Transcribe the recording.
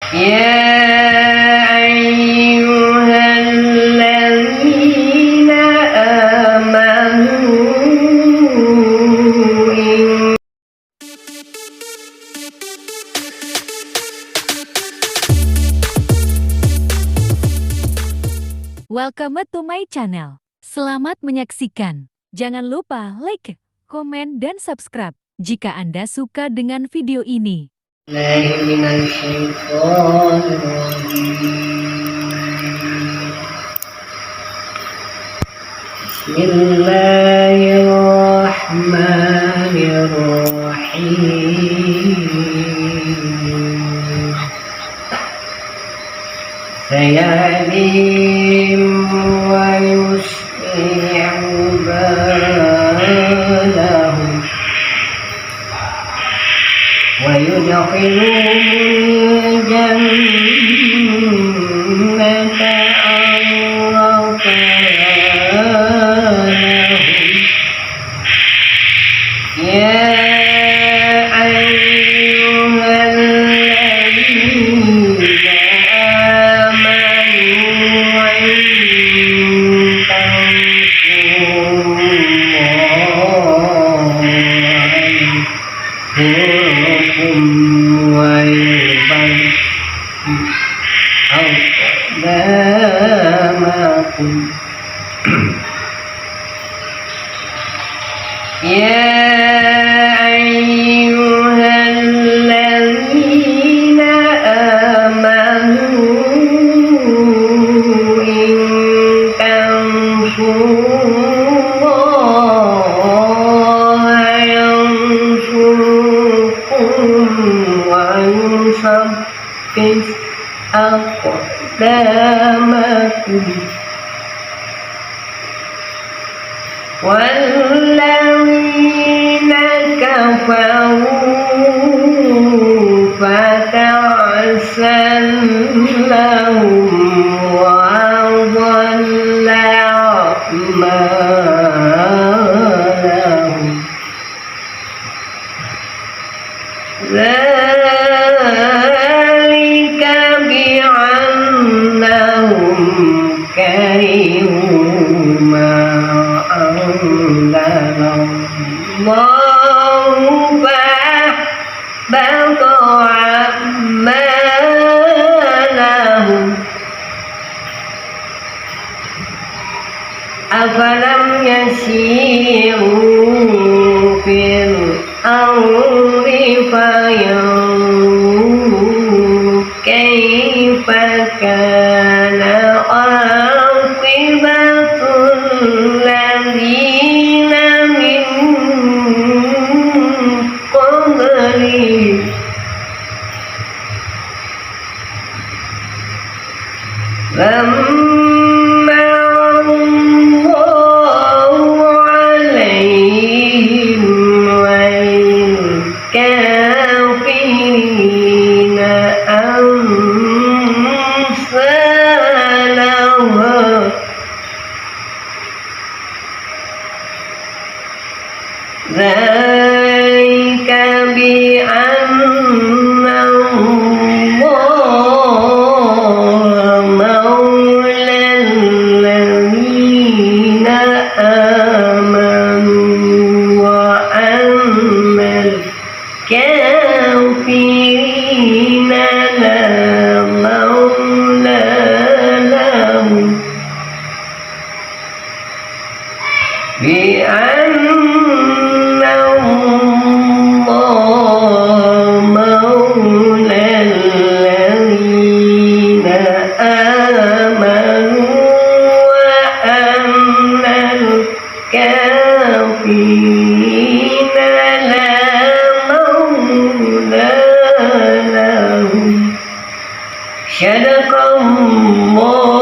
يا أيها الذين آمنوا Welcome to my channel. Selamat menyaksikan. Jangan lupa like, komen, dan subscribe jika Anda suka dengan video ini. Bismillahirrahmanirrahim. Sayadim wa yusmi'u balahum wa yudkhiluhum jannata arrafalahum. Ya يا أيها الذين آمنوا إن تنصروا الله ينصركم ويثبت أقدامكم والذين كفروا فتعسا لهم وأضل أعمالهم ذلك بأنهم كرهوا ما أنزل الله فأحبط أعمالهم أفلم يسيروا في الأرض فينظروا كيف كان عاقبة الذين من قبلهم دمر الله عليهم وللكافرين أمثالها ذلك بأن الله مولى الذين آمنوا وأن الكافرين لا مولى لهم بأن الله مولى الذين آمنوا وأن الكافرين لا مولى لهم صدق الله